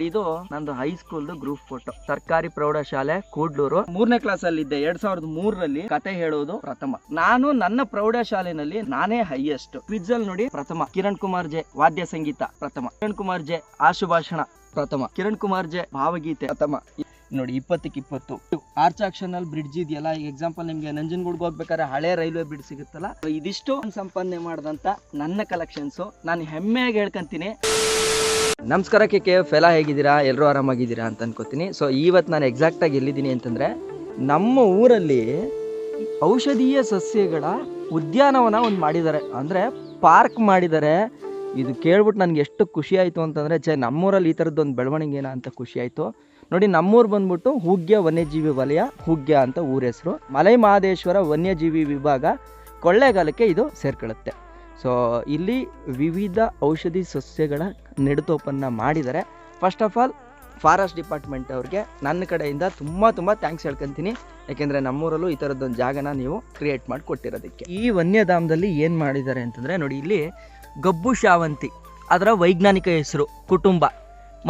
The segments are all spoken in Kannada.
ಇದು ನಂದು ಹೈಸ್ಕೂಲ್ದು ಗ್ರೂಪ್ ಫೋಟೋ. ಸರ್ಕಾರಿ ಪ್ರೌಢಶಾಲೆ ಕೂಡ್ಲೂರು, 3ನೇ ಕ್ಲಾಸ್ ಅಲ್ಲಿ ಇದ್ದೆ. 2003ರಲ್ಲಿ ಕತೆ ಹೇಳೋದು ಪ್ರಥಮ. ನಾನು ನನ್ನ ಪ್ರೌಢಶಾಲೆನಲ್ಲಿ ನಾನೇ ಹೈಯೆಸ್ಟ್. ಕ್ವಿಜ್ ಅಲ್ಲಿ ನೋಡಿ ಪ್ರಥಮ. ಕಿರಣ್ ಕುಮಾರ್ ಜೆ ವಾದ್ಯ ಸಂಗೀತ ಪ್ರಥಮ. ಕಿರಣ್ ಕುಮಾರ್ ಜೆ ಆಶುಭಾಷಣ ಪ್ರಥಮ. ಕಿರಣ್ ಕುಮಾರ್ ಜೆ ಭಾವಗೀತೆ ಪ್ರಥಮ. ನೋಡಿ 20ಕ್ಕೆ 20. ಆರ್ಚ್ ಆಕ್ಷನ್ ಬ್ರಿಡ್ಜ್ ಇದೆಯಲ್ಲ, ಈಗ ಎಕ್ಸಾಂಪಲ್ ನಿಮ್ಗೆ ನಂಜನಗೂಡ್ಗೆ ಹೋಗ್ಬೇಕಾದ್ರೆ ಹಳೆ ರೈಲ್ವೆ ಬ್ರಿಡ್ಜ್ ಸಿಗುತ್ತಲ್ಲ, ಇದಿಷ್ಟು ಸಂಪಾದನೆ ಮಾಡಿದಂತ ನನ್ನ ಕಲೆಕ್ಷನ್ಸ್ ನಾನು ಹೆಮ್ಮೆಯಾಗಿ ಹೇಳ್ಕೊಂತೀನಿ. ನಮಸ್ಕಾರ KKF, ಎಲ್ಲ ಹೇಗಿದ್ದೀರಾ? ಎಲ್ಲರೂ ಆರಾಮಾಗಿದ್ದೀರಾ ಅಂತ ಅನ್ಕೋತೀನಿ. ಸೊ ಇವತ್ತು ನಾನು ಎಕ್ಸಾಕ್ಟ್ ಆಗಿ ಎಲ್ಲಿದ್ದೀನಿ ಅಂತಂದ್ರೆ, ನಮ್ಮ ಊರಲ್ಲಿ ಔಷಧೀಯ ಸಸ್ಯಗಳ ಉದ್ಯಾನವನ ಒಂದು ಮಾಡಿದ್ದಾರೆ, ಅಂದ್ರೆ ಪಾರ್ಕ್ ಮಾಡಿದ್ದಾರೆ. ಇದು ಕೇಳ್ಬಿಟ್ಟು ನನಗೆ ಎಷ್ಟು ಖುಷಿ ಆಯಿತು ಅಂತಂದರೆ, ನಮ್ಮೂರಲ್ಲಿ ಈ ಥರದ್ದೊಂದು ಬೆಳವಣಿಗೆನ ಅಂತ ಖುಷಿ ಆಯಿತು. ನೋಡಿ, ನಮ್ಮೂರು ಬಂದ್ಬಿಟ್ಟು ಹೂಗ್ಯ ವನ್ಯಜೀವಿ ವಲಯ, ಹೂಗ್ಯ ಅಂತ ಊರ ಹೆಸರು. ಮಲೈ ಮಹದೇಶ್ವರ ವನ್ಯಜೀವಿ ವಿಭಾಗ ಕೊಳ್ಳೇಗಾಲಕ್ಕೆ ಇದು ಸೇರ್ಕೊಳ್ಳುತ್ತೆ. ಸೊ ಇಲ್ಲಿ ವಿವಿಧ ಔಷಧಿ ಸಸ್ಯಗಳ ನೆಡುತೋಪನ್ನು ಮಾಡಿದ್ದಾರೆ. First of all forest department ಅವ್ರಿಗೆ ನನ್ನ ಕಡೆಯಿಂದ ತುಂಬ ಥ್ಯಾಂಕ್ಸ್ ಹೇಳ್ಕೊತೀನಿ. ಯಾಕೆಂದರೆ ನಮ್ಮೂರಲ್ಲೂ ಈ ಥರದ್ದೊಂದು ಜಾಗನ ನೀವು ಕ್ರಿಯೇಟ್ ಮಾಡಿ ಕೊಟ್ಟಿರೋದಕ್ಕೆ. ಈ ವನ್ಯಧಾಮದಲ್ಲಿ ಏನು ಮಾಡಿದ್ದಾರೆ ಅಂತಂದರೆ, ನೋಡಿ ಇಲ್ಲಿ ಗಬ್ಬು ಶಾವಂತಿ, ಅದರ ವೈಜ್ಞಾನಿಕ ಹೆಸರು ಕುಟುಂಬ,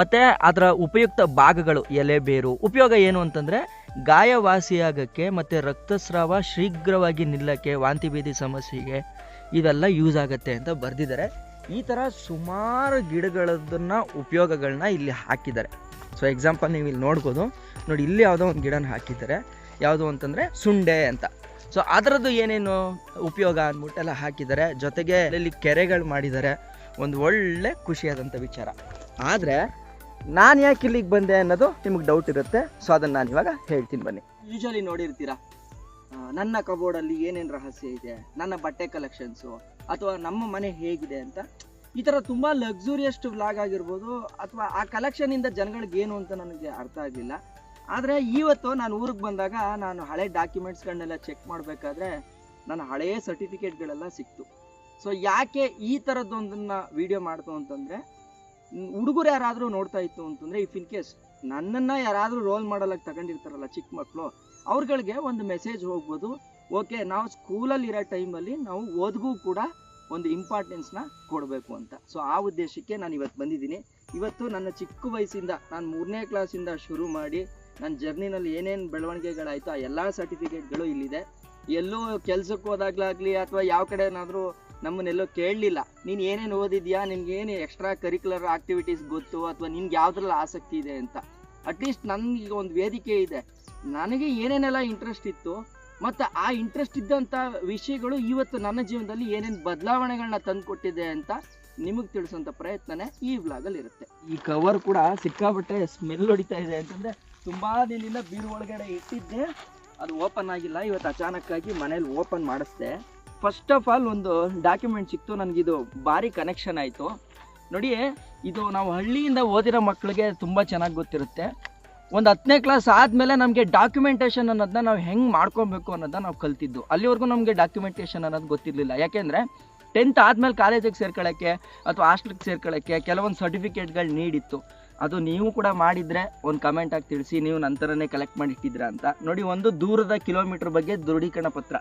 ಮತ್ತು ಅದರ ಉಪಯುಕ್ತ ಭಾಗಗಳು ಎಲೆ ಬೇರು. ಉಪಯೋಗ ಏನು ಅಂತಂದರೆ, ಗಾಯವಾಸಿಯಾಗಕ್ಕೆ ಮತ್ತು ರಕ್ತಸ್ರಾವ ಶೀಘ್ರವಾಗಿ ನಿಲ್ಲಕ್ಕೆ, ವಾಂತಿ ಭೇದಿ ಸಮಸ್ಯೆಗೆ ಇವೆಲ್ಲ ಯೂಸ್ ಆಗುತ್ತೆ ಅಂತ ಬರೆದಿದ್ದಾರೆ. ಈ ಥರ ಸುಮಾರು ಗಿಡಗಳದನ್ನ ಉಪಯೋಗಗಳನ್ನ ಇಲ್ಲಿ ಹಾಕಿದ್ದಾರೆ. ಸೊ ಎಕ್ಸಾಂಪಲ್ ನೀವು ಇಲ್ಲಿ ನೋಡ್ಬೋದು. ನೋಡಿ, ಇಲ್ಲಿ ಯಾವುದೋ ಒಂದು ಗಿಡನ ಹಾಕಿದ್ದಾರೆ. ಯಾವುದು ಅಂತಂದರೆ ಸುಂಡೆ ಅಂತ. ಸೊ ಅದರದ್ದು ಏನೇನು ಉಪಯೋಗ ಅಂದ್ಬಿಟ್ಟೆಲ್ಲ ಹಾಕಿದ್ದಾರೆ. ಜೊತೆಗೆ ಇಲ್ಲಿ ಕೆರೆಗಳು ಮಾಡಿದ್ದಾರೆ. ಒಂದು ಒಳ್ಳೆ ಖುಷಿಯಾದಂಥ ವಿಚಾರ. ಆದರೆ ನಾನು ಯಾಕೆ ಇಲ್ಲಿಗೆ ಬಂದೆ ಅನ್ನೋದು ನಿಮಗೆ ಡೌಟ್ ಇರುತ್ತೆ. ಸೊ ಅದನ್ನು ನಾನು ಇವಾಗ ಹೇಳ್ತೀನಿ, ಬನ್ನಿ. ಯೂಶಲಿ ನೋಡಿರ್ತೀರಾ ನನ್ನ ಕಬೋರ್ಡಲ್ಲಿ ಏನೇನು ರಹಸ್ಯ ಇದೆ, ನನ್ನ ಬಟ್ಟೆ ಕಲೆಕ್ಷನ್ಸು, ಅಥವಾ ನಮ್ಮ ಮನೆ ಹೇಗಿದೆ ಅಂತ. ಈ ಥರ ತುಂಬ ಲಕ್ಸುರಿಯಸ್ಟ್ ವ್ಲಾಗ್ ಆಗಿರ್ಬೋದು, ಅಥವಾ ಆ ಕಲೆಕ್ಷನಿಂದ ಜನಗಳಿಗೆ ಏನು ಅಂತ ನನಗೆ ಅರ್ಥ ಆಗಲಿಲ್ಲ. ಆದರೆ ಇವತ್ತು ನಾನು ಊರಿಗೆ ಬಂದಾಗ ನಾನು ಹಳೆ ಡಾಕ್ಯುಮೆಂಟ್ಸ್ಗಳನ್ನೆಲ್ಲ ಚೆಕ್ ಮಾಡಬೇಕಾದ್ರೆ ನನ್ನ ಹಳೆಯ ಸರ್ಟಿಫಿಕೇಟ್ಗಳೆಲ್ಲ ಸಿಕ್ತು. ಸೊ ಯಾಕೆ ಈ ಥರದ್ದೊಂದನ್ನು ವಿಡಿಯೋ ಮಾಡ್ತು ಅಂತಂದರೆ, ಹುಡುಗರು ಯಾರಾದರೂ ನೋಡ್ತಾ ಇತ್ತು ಅಂತಂದರೆ, ಇಫ್ ಇನ್ ಕೇಸ್ ನನ್ನನ್ನು ಯಾರಾದರೂ ರೋಲ್ ಮಾಡಲಾಗಿ ತಗೊಂಡಿರ್ತಾರಲ್ಲ ಚಿಕ್ಕ ಮಕ್ಕಳು, ಅವ್ರುಗಳಿಗೆ ಒಂದು ಮೆಸೇಜ್ ಹೋಗ್ಬೋದು. ಓಕೆ, ನಾವು ಸ್ಕೂಲಲ್ಲಿ ಇರೋ ಟೈಮಲ್ಲಿ ನಾವು ಓದ್ಗೂ ಕೂಡ ಒಂದು ಇಂಪಾರ್ಟೆನ್ಸ್ನ ಕೊಡಬೇಕು ಅಂತ. ಸೊ ಆ ಉದ್ದೇಶಕ್ಕೆ ನಾನು ಇವತ್ತು ಬಂದಿದ್ದೀನಿ. ಇವತ್ತು ನನ್ನ ಚಿಕ್ಕ ವಯಸ್ಸಿಂದ, ನಾನು 3ನೇ ಕ್ಲಾಸಿಂದ ಶುರು ಮಾಡಿ ನನ್ನ ಜರ್ನಿನಲ್ಲಿ ಏನೇನು ಬೆಳವಣಿಗೆಗಳಾಯಿತು ಆ ಎಲ್ಲ ಸರ್ಟಿಫಿಕೇಟ್ಗಳು ಇಲ್ಲಿದೆ. ಎಲ್ಲೂ ಕೆಲ್ಸಕ್ಕೆ ಹೋದಾಗ್ಲಾಗಲಿ ಅಥವಾ ಯಾವ ಕಡೆ ಏನಾದರೂ ನಮ್ಮನ್ನೆಲ್ಲೋ ಕೇಳಲಿಲ್ಲ, ನೀನು ಏನೇನು ಓದಿದ್ಯಾ, ನಿಮ್ಗೆ ಏನು ಎಕ್ಸ್ಟ್ರಾ ಕರಿಕ್ಯುಲರ್ ಆಕ್ಟಿವಿಟೀಸ್ ಗೊತ್ತು, ಅಥವಾ ನಿನ್ಗೆ ಯಾವುದ್ರಲ್ಲಿ ಆಸಕ್ತಿ ಇದೆ ಅಂತ. ಅಟ್ಲೀಸ್ಟ್ ನನಗೆ ಒಂದು ವೇದಿಕೆ ಇದೆ, ನನಗೆ ಏನೇನೆಲ್ಲ ಇಂಟ್ರೆಸ್ಟ್ ಇತ್ತು ಮತ್ತು ಆ ಇಂಟ್ರೆಸ್ಟ್ ಇದ್ದಂಥ ವಿಷಯಗಳು ಇವತ್ತು ನನ್ನ ಜೀವನದಲ್ಲಿ ಏನೇನು ಬದಲಾವಣೆಗಳನ್ನ ತಂದು ಕೊಟ್ಟಿದೆ ಅಂತ ನಿಮಗೆ ತಿಳಿಸೋಂಥ ಪ್ರಯತ್ನನೇ ಈ ವ್ಲಾಗಲ್ಲಿ ಇರುತ್ತೆ. ಈ ಕವರ್ ಕೂಡ ಸಿಕ್ಕಾಪಟ್ಟೆ ಸ್ಮೆಲ್ ಹೊಡಿತಾ ಇದೆ. ಅಂತಂದರೆ ತುಂಬ ದಿನದಿಂದ ಬೀರು ಒಳಗಡೆ ಇಟ್ಟಿದ್ದೆ, ಅದು ಓಪನ್ ಆಗಿಲ್ಲ. ಇವತ್ತು ಅಚಾನಕ್ಕಾಗಿ ಮನೇಲಿ ಓಪನ್ ಮಾಡಿಸ್ದೆ. ಫಸ್ಟ್ ಆಫ್ ಆಲ್ ಒಂದು ಡಾಕ್ಯುಮೆಂಟ್ ಸಿಕ್ತು ನನಗಿದು, ಭಾರಿ ಕನೆಕ್ಷನ್ ಆಯಿತು. ನೋಡಿ, ಇದು ನಾವು ಹಳ್ಳಿಯಿಂದ ಓದಿರೋ ಮಕ್ಕಳಿಗೆ ತುಂಬ ಚೆನ್ನಾಗಿ ಗೊತ್ತಿರುತ್ತೆ. ಒಂದು 10ನೇ ಕ್ಲಾಸ್ ಆದಮೇಲೆ ನಮಗೆ ಡಾಕ್ಯುಮೆಂಟೇಷನ್ ಅನ್ನೋದನ್ನ ನಾವು ಹೆಂಗೆ ಮಾಡ್ಕೊಬೇಕು ಅನ್ನೋದನ್ನ ನಾವು ಕಲ್ತಿದ್ದು. ಅಲ್ಲಿವರೆಗೂ ನಮಗೆ ಡಾಕ್ಯುಮೆಂಟೇಷನ್ ಅನ್ನೋದು ಗೊತ್ತಿರಲಿಲ್ಲ. ಯಾಕೆಂದರೆ 10th ಆದಮೇಲೆ ಕಾಲೇಜಿಗೆ ಸೇರ್ಕೊಳ್ಳೋಕ್ಕೆ ಅಥವಾ ಹಾಸ್ಟೆಲ್ಗೆ ಸೇರ್ಕೊಳ್ಳೋಕ್ಕೆ ಕೆಲವೊಂದು ಸರ್ಟಿಫಿಕೇಟ್ಗಳು ನೀಡಿತ್ತು. ಅದು ನೀವು ಕೂಡ ಮಾಡಿದರೆ ಒಂದು ಕಮೆಂಟ್ ಆಗಿ ತಿಳಿಸಿ, ನೀವು ನಂತರನೇ ಕಲೆಕ್ಟ್ ಮಾಡಿ ಇಟ್ಟಿದ್ದೀರಾ ಅಂತ. ನೋಡಿ, ಒಂದು ದೂರದ ಕಿಲೋಮೀಟ್ರ್ ಬಗ್ಗೆ ದೃಢೀಕರಣ ಪತ್ರ.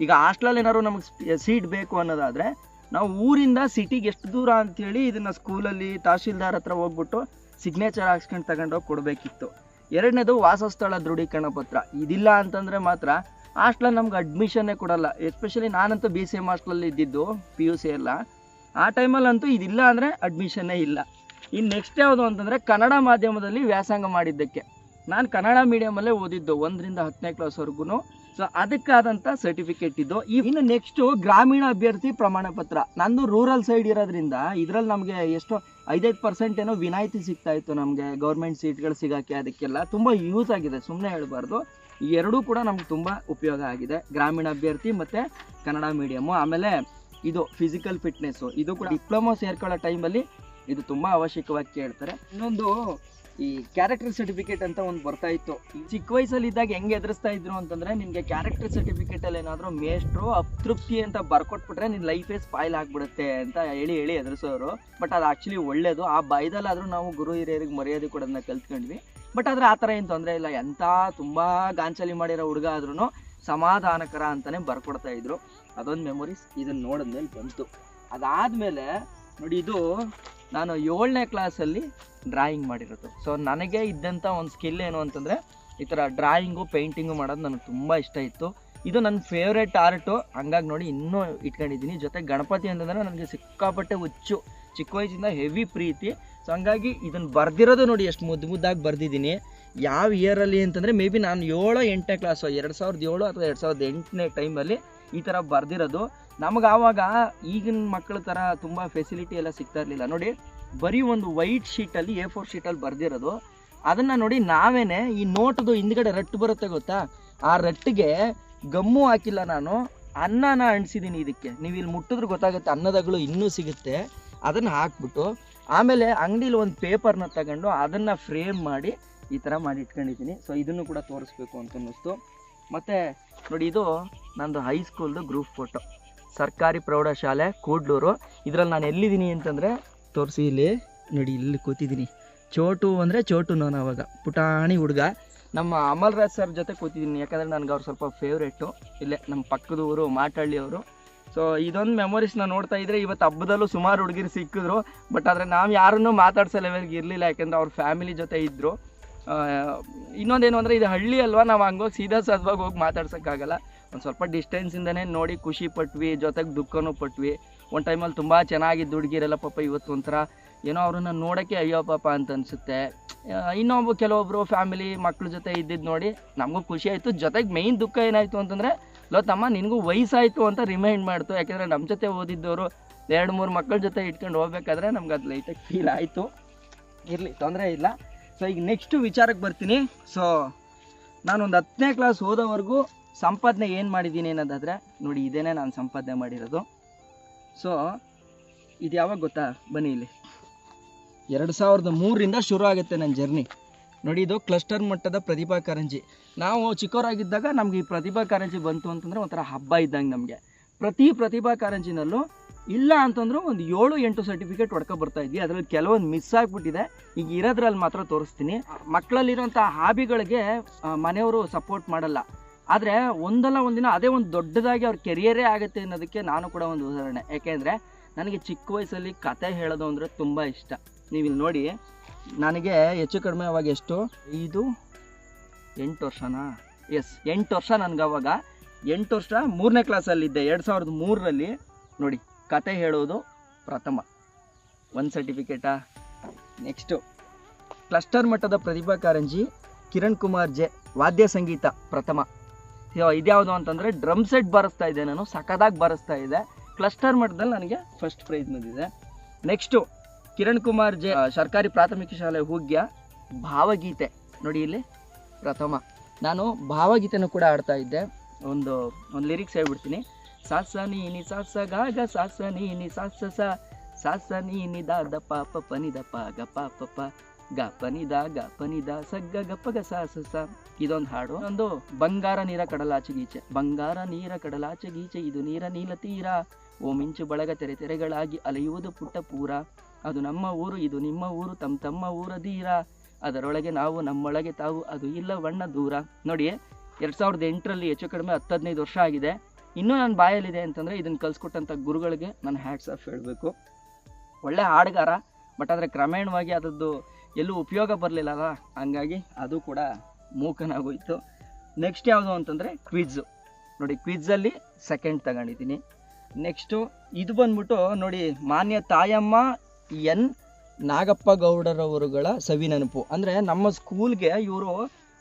ಈಗ ಹಾಸ್ಟೆಲಲ್ಲಿ ಏನಾದ್ರು ನಮಗೆ ಸೀಟ್ ಬೇಕು ಅನ್ನೋದಾದರೆ ನಾವು ಊರಿಂದ ಸಿಟಿಗೆ ಎಷ್ಟು ದೂರ ಅಂಥೇಳಿ ಇದನ್ನು ಸ್ಕೂಲಲ್ಲಿ ತಹಶೀಲ್ದಾರ್ ಹತ್ರ ಹೋಗ್ಬಿಟ್ಟು ಸಿಗ್ನೇಚರ್ ಹಾಕ್ಸ್ಕೊಂಡು ತಗೊಂಡೋಗಿ ಕೊಡಬೇಕಿತ್ತು. ಎರಡನೇದು ವಾಸಸ್ಥಳ ದೃಢೀಕರಣ ಪತ್ರ. ಇದಿಲ್ಲ ಅಂತಂದರೆ ಮಾತ್ರ ಹಾಸ್ಟೆಲಲ್ಲಿ ನಮ್ಗೆ ಅಡ್ಮಿಷನ್ನೇ ಕೊಡಲ್ಲ. ಎಸ್ಪೆಷಲಿ ನಾನಂತೂ BCM ಹಾಸ್ಟೆಲಲ್ಲಿ ಇದ್ದಿದ್ದು, PUC ಎಲ್ಲ. ಆ ಟೈಮಲ್ಲಂತೂ ಇದಿಲ್ಲ ಅಂದರೆ ಅಡ್ಮಿಷನ್ನೇ ಇಲ್ಲ. ಇನ್ನು ನೆಕ್ಸ್ಟ್ ಯಾವುದು ಅಂತಂದರೆ, ಕನ್ನಡ ಮಾಧ್ಯಮದಲ್ಲಿ ವ್ಯಾಸಂಗ ಮಾಡಿದ್ದಕ್ಕೆ. ನಾನು ಕನ್ನಡ ಮೀಡಿಯಮಲ್ಲೇ ಓದಿದ್ದು 1ರಿಂದ 10ನೇ ಕ್ಲಾಸ್ವರೆಗೂ. ಸೊ ಅದಕ್ಕಾದಂಥ ಸರ್ಟಿಫಿಕೇಟ್ ಇದ್ದು. ಇನ್ನು ನೆಕ್ಸ್ಟು ಗ್ರಾಮೀಣ ಅಭ್ಯರ್ಥಿ ಪ್ರಮಾಣ ಪತ್ರ. ನಂದು ರೂರಲ್ ಸೈಡ್ ಇರೋದ್ರಿಂದ ಇದರಲ್ಲಿ ನಮಗೆ ಎಷ್ಟೋ 5% ಏನೋ ವಿನಾಯಿತಿ ಸಿಗ್ತಾ ಇತ್ತು ನಮಗೆ, ಗೌರ್ಮೆಂಟ್ ಸೀಟ್ಗಳು ಸಿಗೋಕ್ಕೆ. ಅದಕ್ಕೆಲ್ಲ ತುಂಬ ಯೂಸ್ ಆಗಿದೆ, ಸುಮ್ಮನೆ ಹೇಳಬಾರ್ದು. ಈ ಎರಡೂ ಕೂಡ ನಮ್ಗೆ ತುಂಬ ಉಪಯೋಗ ಆಗಿದೆ, ಗ್ರಾಮೀಣ ಅಭ್ಯರ್ಥಿ ಮತ್ತು ಕನ್ನಡ ಮೀಡಿಯಮು. ಆಮೇಲೆ ಇದು ಫಿಸಿಕಲ್ ಫಿಟ್ನೆಸ್ಸು, ಇದು ಕೂಡ ಡಿಪ್ಲೊಮಾ ಸೇರ್ಕೊಳ್ಳೋ ಟೈಮಲ್ಲಿ ಇದು ತುಂಬ ಅವಶ್ಯಕವಾಗಿ ಕೇಳ್ತಾರೆ. ಇನ್ನೊಂದು ಈ ಕ್ಯಾರೆಕ್ಟರ್ ಸರ್ಟಿಫಿಕೇಟ್ ಅಂತ ಒಂದು ಬರ್ತಾ ಇತ್ತು. ಚಿಕ್ಕ ವಯಸ್ಸಲ್ಲಿ ಇದ್ದಾಗ ಹೆಂಗೆ ಎದುರಿಸ್ತಾ ಇದ್ರು ಅಂತಂದರೆ, ನಿಮಗೆ ಕ್ಯಾರೆಕ್ಟರ್ ಸರ್ಟಿಫಿಕೇಟಲ್ಲಿ ಏನಾದರೂ ಮೇಷ್ಟ್ರು ಅತೃಪ್ತಿ ಅಂತ ಬರ್ಕೊಟ್ಬಿಟ್ರೆ ನಿನ್ನ ಲೈಫೇ ಸ್ಪಾಯ್ಲ್ ಆಗಿಬಿಡುತ್ತೆ ಅಂತ ಹೇಳಿ ಎದುರಿಸೋರು. ಬಟ್ ಅದು ಆ್ಯಕ್ಚುಲಿ ಒಳ್ಳೇದು. ಆ ಭಯದಲ್ಲಾದರೂ ನಾವು ಗುರು ಹಿರಿಯರಿಗೆ ಮರ್ಯಾದೆ ಕೊಡೋದನ್ನ ಕಲ್ತ್ಕೊಂಡ್ವಿ. ಬಟ್ ಆದರೆ ಆ ಥರ ಏನು ತೊಂದರೆ ಇಲ್ಲ. ಎಂಥ ತುಂಬ ಗಾಂಚಲಿ ಮಾಡಿರೋ ಹುಡುಗ ಆದ್ರೂ ಸಮಾಧಾನಕರ ಅಂತಲೇ ಬರ್ಕೊಡ್ತಾಯಿದ್ರು. ಅದೊಂದು ಮೆಮೊರೀಸ್ ಇದನ್ನು ನೋಡಿದ್ಮೇಲೆ ಬಂತು. ಅದಾದಮೇಲೆ ನೋಡಿ, ಇದು ನಾನು 7ನೇ ಕ್ಲಾಸಲ್ಲಿ ಡ್ರಾಯಿಂಗ್ ಮಾಡಿರೋದು. ಸೊ ನನಗೆ ಇದ್ದಂಥ ಒಂದು ಸ್ಕಿಲ್ ಏನು ಅಂತಂದರೆ ಈ ಥರ ಡ್ರಾಯಿಂಗು ಪೇಂಟಿಂಗು ಮಾಡೋದು ನನಗೆ ತುಂಬ ಇಷ್ಟ ಇತ್ತು. ಇದು ನನ್ನ ಫೇವ್ರೆಟ್ ಆರ್ಟು, ಹಂಗಾಗಿ ನೋಡಿ ಇನ್ನೂ ಇಟ್ಕೊಂಡಿದ್ದೀನಿ. ಜೊತೆ ಗಣಪತಿ ಅಂತಂದರೆ ನನಗೆ ಸಿಕ್ಕಾಪಟ್ಟೆ ಹುಚ್ಚು, ಚಿಕ್ಕ ವಯಸ್ಸಿಂದ ಹೆವಿ ಪ್ರೀತಿ. ಸೊ ಹಂಗಾಗಿ ಇದನ್ನು ಬರ್ದಿರೋದು ನೋಡಿ ಎಷ್ಟು ಮುದ್ದಾಗಿ ಬರ್ದಿದ್ದೀನಿ. ಯಾವ ಇಯರಲ್ಲಿ ಅಂತಂದರೆ ಮೇ ಬಿ ನಾನು 7-8ನೇ ಕ್ಲಾಸು 2007 ಅಥವಾ 2008ನೇ ಟೈಮಲ್ಲಿ ಈ ಥರ ಬರ್ದಿರೋದು. ನಮಗೆ ಆವಾಗ ಈಗಿನ ಮಕ್ಕಳ ಥರ ತುಂಬ ಫೆಸಿಲಿಟಿ ಎಲ್ಲ ಸಿಗ್ತಾ ಇರಲಿಲ್ಲ. ನೋಡಿ ಬರೀ ಒಂದು ವೈಟ್ ಶೀಟಲ್ಲಿ A4 ಶೀಟಲ್ಲಿ ಬರ್ದಿರೋದು. ಅದನ್ನು ನೋಡಿ ನಾವೇನೆ ಈ ನೋಟದು ಹಿಂದ್ಗಡೆ ರಟ್ಟು ಬರುತ್ತೆ ಗೊತ್ತಾ, ಆ ರಟ್ಟಿಗೆ ಗಮ್ಮು ಹಾಕಿಲ್ಲ, ನಾನು ಅನ್ನನ ಅಂಟಿಸಿದ್ದೀನಿ. ಇದಕ್ಕೆ ನೀವು ಇಲ್ಲಿ ಮುಟ್ಟಿದ್ರೆ ಗೊತ್ತಾಗುತ್ತೆ, ಅನ್ನದಗಳು ಇನ್ನೂ ಸಿಗುತ್ತೆ. ಅದನ್ನು ಹಾಕ್ಬಿಟ್ಟು ಆಮೇಲೆ ಅಂಗಡಿಲಿ ಒಂದು ಪೇಪರ್ನ ತಗೊಂಡು ಅದನ್ನು ಫ್ರೇಮ್ ಮಾಡಿ ಈ ಥರ ಮಾಡಿ ಇಟ್ಕೊಂಡಿದ್ದೀನಿ. ಸೊ ಇದನ್ನು ಕೂಡ ತೋರಿಸ್ಬೇಕು ಅಂತ ಅನ್ನಿಸ್ತು. ಮತ್ತು ನೋಡಿ ಇದು ನಂದು ಹೈಸ್ಕೂಲ್ದು ಗ್ರೂಪ್ ಫೋಟೋ, ಸರ್ಕಾರಿ ಪ್ರೌಢಶಾಲೆ ಕೂಡ್ಲೂರು. ಇದರಲ್ಲಿ ನಾನು ಎಲ್ಲಿದ್ದೀನಿ ಅಂತಂದರೆ ತೋರಿಸಿ, ಇಲ್ಲಿ ನೋಡಿ, ಇಲ್ಲಿ ಕೂತಿದ್ದೀನಿ. ಚೋಟು ಅಂದರೆ ಚೋಟು, ನಾನು ಅವಾಗ ಪುಟಾಣಿ ಹುಡುಗ. ನಮ್ಮ ಅಮಲ್ರಾಜ್ ಸರ್ ಜೊತೆ ಕೂತಿದ್ದೀನಿ, ಯಾಕಂದರೆ ನನಗೆ ಅವ್ರು ಸ್ವಲ್ಪ ಫೇವ್ರೇಟು. ಇಲ್ಲೇ ನಮ್ಮ ಪಕ್ಕದ ಊರು ಮಾಟಳ್ಳಿಯವರು. ಸೊ ಇದೊಂದು ಮೆಮೊರೀಸ್ನ ನೋಡ್ತಾ ಇದ್ದರೆ ಇವತ್ತು ಹಬ್ಬದಲ್ಲೂ ಸುಮಾರು ಹುಡುಗಿರು ಸಿಕ್ಕಿದ್ರು. ಬಟ್ ಆದರೆ ನಾವು ಯಾರನ್ನೂ ಮಾತಾಡ್ಸೋ ಲೆವೆಲ್ಗೆ ಇರಲಿಲ್ಲ, ಯಾಕೆಂದರೆ ಅವ್ರ ಫ್ಯಾಮಿಲಿ ಜೊತೆ ಇದ್ದರು. ಇನ್ನೊಂದೇನು ಅಂದರೆ ಇದು ಹಳ್ಳಿ ಅಲ್ವಾ, ನಾವು ಹಂಗೋಗಿ ಸೀದಾ ಸಾಧವಾಗಿ ಹೋಗಿ ಮಾತಾಡ್ಸೋಕ್ಕಾಗಲ್ಲ. ಒಂದು ಸ್ವಲ್ಪ ಡಿಸ್ಟೆನ್ಸಿಂದನೇ ನೋಡಿ ಖುಷಿ ಪಟ್ವಿ, ಜೊತೆಗೆ ದುಃಖನೂ ಪಟ್ವಿ. ಒಂದು ಟೈಮಲ್ಲಿ ತುಂಬ ಚೆನ್ನಾಗಿದ್ದು ಹುಡುಗಿರೆಲ್ಲ ಪಾಪ ಇವತ್ತು ಒಂಥರ ಏನೋ ಅವ್ರನ್ನ ನೋಡೋಕ್ಕೆ ಅಯ್ಯೋ ಪಾಪ ಅಂತ ಅನಿಸುತ್ತೆ. ಕೆಲವೊಬ್ಬರು ಫ್ಯಾಮಿಲಿ ಮಕ್ಳ ಜೊತೆ ಇದ್ದಿದ್ದು ನೋಡಿ ನಮಗೂ ಖುಷಿ ಆಯಿತು. ಜೊತೆಗೆ ಮೇಯ್ನ್ ದುಃಖ ಏನಾಯಿತು ಅಂತಂದರೆ, ಲೋ ತಮ್ಮ ನಿನಗೂ ವಯಸ್ಸಾಯಿತು ಅಂತ ರಿಮೈಂಡ್ ಮಾಡ್ತು. ಯಾಕೆಂದರೆ ನಮ್ಮ ಜೊತೆ ಓದಿದ್ದವರು 2-3 ಮಕ್ಕಳ ಜೊತೆ ಇಟ್ಕೊಂಡು ಹೋಗ್ಬೇಕಾದ್ರೆ ನಮ್ಗೆ ಅದು ಲೈಟಾಗಿ ಫೀಲ್ ಆಯಿತು. ಇರಲಿ, ತೊಂದರೆ ಇಲ್ಲ. ಸೊ ಈಗ ನೆಕ್ಸ್ಟು ವಿಚಾರಕ್ಕೆ ಬರ್ತೀನಿ. ಸೊ ನಾನೊಂದು 10ನೇ ಕ್ಲಾಸ್ ಓದೋವರೆಗೂ ಸಂಪಾದನೆ ಏನು ಮಾಡಿದ್ದೀನಿ ಅನ್ನೋದಾದರೆ ನೋಡಿ, ಇದೇನೇ ನಾನು ಸಂಪಾದನೆ ಮಾಡಿರೋದು. ಸೊ ಇದು ಯಾವಾಗ ಗೊತ್ತಾ, ಬನ್ನಿ ಇಲ್ಲಿ 2003ರಿಂದ ಶುರು ಆಗುತ್ತೆ ನನ್ನ ಜರ್ನಿ. ನೋಡಿ ಇದು ಕ್ಲಸ್ಟರ್ ಮಟ್ಟದ ಪ್ರತಿಭಾ ಕಾರಂಜಿ. ನಾವು ಚಿಕ್ಕವರಾಗಿದ್ದಾಗ ನಮಗೆ ಈ ಪ್ರತಿಭಾ ಕಾರಂಜಿ ಬಂತು ಅಂತಂದರೆ ಒಂಥರ ಹಬ್ಬ ಇದ್ದಂಗೆ ನಮಗೆ. ಪ್ರತಿ ಪ್ರತಿಭಾ ಕಾರಂಜಿನಲ್ಲೂ ಇಲ್ಲ ಅಂತಂದ್ರೂ ಒಂದು 7-8 ಸರ್ಟಿಫಿಕೇಟ್ ಹೊಡ್ಕೊ ಬರ್ತಾ ಇದ್ವಿ. ಅದರಲ್ಲಿ ಕೆಲವೊಂದು ಮಿಸ್ ಆಗಿಬಿಟ್ಟಿದೆ. ಈಗ ಇರೋದ್ರಲ್ಲಿ ಮಾತ್ರ ತೋರಿಸ್ತೀನಿ. ಮಕ್ಕಳಲ್ಲಿರೋಂಥ ಹಾಬಿಗಳಿಗೆ ಮನೆಯವರು ಸಪೋರ್ಟ್ ಮಾಡಲ್ಲ, ಆದರೆ ಒಂದಲ್ಲ ಒಂದಿನ ಅದೇ ಒಂದು ದೊಡ್ಡದಾಗಿ ಅವ್ರ ಕೆರಿಯರೇ ಆಗುತ್ತೆ ಅನ್ನೋದಕ್ಕೆ ನಾನು ಕೂಡ ಒಂದು ಉದಾಹರಣೆ. ಯಾಕೆಂದರೆ ನನಗೆ ಚಿಕ್ಕ ವಯಸ್ಸಲ್ಲಿ ಕತೆ ಹೇಳೋದು ಅಂದರೆ ತುಂಬ ಇಷ್ಟ. ನೀವಿಲ್ಲಿ ನೋಡಿ, ನನಗೆ ಹೆಚ್ಚು ಕಡಿಮೆ ಅವಾಗ ಎಷ್ಟು, ಇದು 8 ವರ್ಷನಾ? ಎಸ್, 8 ವರ್ಷ ನನಗೆ ಅವಾಗ. 8 ವರ್ಷ 3ನೇ ಕ್ಲಾಸಲ್ಲಿದ್ದೆ, 2003ರಲ್ಲಿ. ನೋಡಿ, ಕತೆ ಹೇಳೋದು ಪ್ರಥಮ, 1 ಸರ್ಟಿಫಿಕೇಟಾ. ನೆಕ್ಸ್ಟು ಕ್ಲಸ್ಟರ್ ಮಟ್ಟದ ಪ್ರತಿಭಾ ಕಾರಂಜಿ ಕಿರಣ್ ಕುಮಾರ್ ಜೆ, ವಾದ್ಯ ಸಂಗೀತ ಪ್ರಥಮ. ಇದ್ಯಾವುದು ಅಂತಂದರೆ ಡ್ರಮ್ ಸೆಟ್ ಬಾರಿಸ್ತಾ ಇದ್ದೆ ನಾನು, ಸಖತ್ತಾಗಿ ಬಾರಿಸ್ತಾ ಇದ್ದೆ. ಕ್ಲಸ್ಟರ್ ಮಟ್ಟದಲ್ಲಿ ನನಗೆ ಫಸ್ಟ್ ಪ್ರೈಸ್ ಬಂದಿದೆ. ನೆಕ್ಸ್ಟು ಕಿರಣ್ ಕುಮಾರ್ ಜೆ, ಸರ್ಕಾರಿ ಪ್ರಾಥಮಿಕ ಶಾಲೆ ಹೂಗ್ಯ, ಭಾವಗೀತೆ ನೋಡಿ ಇಲ್ಲಿ ಪ್ರಥಮ. ನಾನು ಭಾವಗೀತೆನೂ ಕೂಡ ಆಡ್ತಾ ಇದ್ದೆ. ಒಂದು ಲಿರಿಕ್ಸ್ ಹೇಳ್ಬಿಡ್ತೀನಿ. ಸಾಸ ನೀನಿ ಸಾಸ ಗಾಗ ಸಾಸ ನೀನಿ ಸಾಸ ಸಾಸ ನೀನಿ ದಾದ ಪಾಪ ಪನಿದ ಪಾಗ ಪಾಪ ಗ ಪನಿದ ಗ ಪನಿದ ಸಗ್ಗ ಗಪ್ಪಗ ಸಾಸ ಸ. ಇದೊಂದು ಹಾಡು. ಒಂದು ಬಂಗಾರ ನೀರ ಕಡಲಾಚೆ ಗೀಚೆ, ಬಂಗಾರ ನೀರ ಕಡಲಾಚೆ ಗೀಚೆ, ಇದು ನೀರ ನೀಲ ತೀರ, ಓ ಮಿಂಚು ಬಳಗ ತೆರೆ ತೆರೆಗಳಾಗಿ ಅಲೆಯುವುದು ಪುಟ್ಟ ಪೂರ, ಅದು ನಮ್ಮ ಊರು ಇದು ನಿಮ್ಮ ಊರು, ತಮ್ಮ ಊರ ಧೀರ, ಅದರೊಳಗೆ ನಾವು ನಮ್ಮೊಳಗೆ ತಾವು, ಅದು ಇಲ್ಲ ಬಣ್ಣ ದೂರ. ನೋಡಿ 2008ರಲ್ಲಿ ಹೆಚ್ಚು ಕಡಿಮೆ 10-15 ವರ್ಷ ಆಗಿದೆ. ಇನ್ನೂ ನನ್ನ ಬಾಯಲ್ಲಿದೆ ಅಂತಂದರೆ ಇದನ್ನು ಕಲಿಸ್ಕೊಟ್ಟಂಥ ಗುರುಗಳಿಗೆ ನಾನು ಹ್ಯಾಟ್ಸ್ ಆಫ್ ಹೇಳಬೇಕು. ಒಳ್ಳೆ ಹಾಡುಗಾರ, ಬಟ್ ಆದರೆ ಕ್ರಮೇಣವಾಗಿ ಅದರದ್ದು ಎಲ್ಲೂ ಉಪಯೋಗ ಬರಲಿಲ್ಲಲ್ಲ, ಹಂಗಾಗಿ ಅದು ಕೂಡ ಮೂಕನಾಗೋಯ್ತು. ನೆಕ್ಸ್ಟ್ ಯಾವುದು ಅಂತಂದರೆ ಕ್ವಿಝು. ನೋಡಿ ಕ್ವಿಝಲ್ಲಿ ಸೆಕೆಂಡ್ ತಗೊಂಡಿದ್ದೀನಿ. ನೆಕ್ಸ್ಟು ಇದು ಬಂದ್ಬಿಟ್ಟು ನೋಡಿ, ಮಾನ್ಯ ತಾಯಮ್ಮ ಎನ್ ನಾಗಪ್ಪ ಗೌಡರವರುಗಳ ಸವಿ ನೆನಪು. ಅಂದರೆ ನಮ್ಮ ಸ್ಕೂಲ್ಗೆ ಇವರು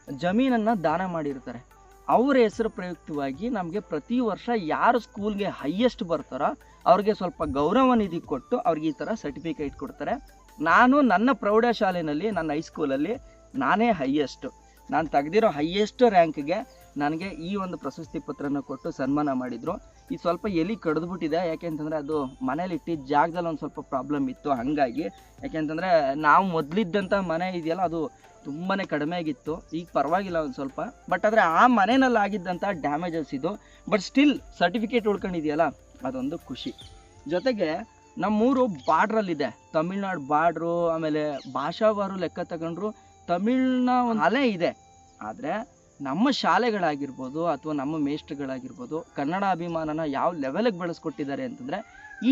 ಜಮೀನನ್ನು ದಾನ ಮಾಡಿರ್ತಾರೆ. ಅವರ ಹೆಸರು ಪ್ರಯುಕ್ತವಾಗಿ ನಮಗೆ ಪ್ರತಿ ವರ್ಷ ಯಾರು ಸ್ಕೂಲ್ಗೆ ಹೈಯೆಸ್ಟ್ ಬರ್ತಾರೋ ಅವ್ರಿಗೆ ಸ್ವಲ್ಪ ಗೌರವ ನಿಧಿ ಕೊಟ್ಟು ಅವ್ರಿಗೆ ಈ ಥರ ಸರ್ಟಿಫಿಕೇಟ್ ಕೊಡ್ತಾರೆ. ನಾನು ನನ್ನ ಪ್ರೌಢಶಾಲೆಯಲ್ಲಿ, ನನ್ನ ಹೈಸ್ಕೂಲಲ್ಲಿ ನಾನೇ ಹೈಯೆಸ್ಟು. ನಾನು ತೆಗೆದಿರೋ ಹೈಯೆಸ್ಟ್ ರ್ಯಾಂಕ್ಗೆ ನನಗೆ ಈ ಒಂದು ಪ್ರಶಸ್ತಿ ಪತ್ರನ ಕೊಟ್ಟು ಸನ್ಮಾನ ಮಾಡಿದರು. ಇದು ಸ್ವಲ್ಪ ಎಲ್ಲಿ ಕಡಿದ್ಬಿಟ್ಟಿದೆ, ಯಾಕೆಂತಂದರೆ ಅದು ಮನೇಲಿ ಇಟ್ಟಿದ್ದ ಜಾಗದಲ್ಲಿ ಒಂದು ಸ್ವಲ್ಪ ಪ್ರಾಬ್ಲಮ್ ಇತ್ತು. ಹಾಗಾಗಿ ಯಾಕೆಂತಂದರೆ ನಾವು ಮೊದಲಿದ್ದಂಥ ಮನೆ ಇದೆಯಲ್ಲ, ಅದು ತುಂಬಾ ಕಡಿಮೆ ಆಗಿತ್ತು. ಈಗ ಪರವಾಗಿಲ್ಲ ಒಂದು ಸ್ವಲ್ಪ, ಬಟ್ ಆದರೆ ಆ ಮನೆಯಲ್ಲಿ ಆಗಿದ್ದಂಥ ಡ್ಯಾಮೇಜಸ್ ಇದು. ಬಟ್ ಸ್ಟಿಲ್ ಸರ್ಟಿಫಿಕೇಟ್ ಉಳ್ಕೊಂಡಿದೆಯಲ್ಲ, ಅದೊಂದು ಖುಷಿ. ಜೊತೆಗೆ ನಮ್ಮೂರು ಬಾರ್ಡ್ರಲ್ಲಿದೆ, ತಮಿಳ್ನಾಡು ಬಾರ್ಡ್ರು. ಆಮೇಲೆ ಭಾಷಾವಾರು ಲೆಕ್ಕ ತಗೊಂಡ್ರು ತಮಿಳ್ನ ಒಂದು ಅಲೆ ಇದೆ. ಆದರೆ ನಮ್ಮ ಶಾಲೆಗಳಾಗಿರ್ಬೋದು ಅಥವಾ ನಮ್ಮ ಮೇಷ್ಟ್ರುಗಳಾಗಿರ್ಬೋದು ಕನ್ನಡ ಅಭಿಮಾನನ ಯಾವ ಲೆವೆಲಿಗೆ ಬೆಳೆಸ್ಕೊಟ್ಟಿದ್ದಾರೆ ಅಂತಂದರೆ,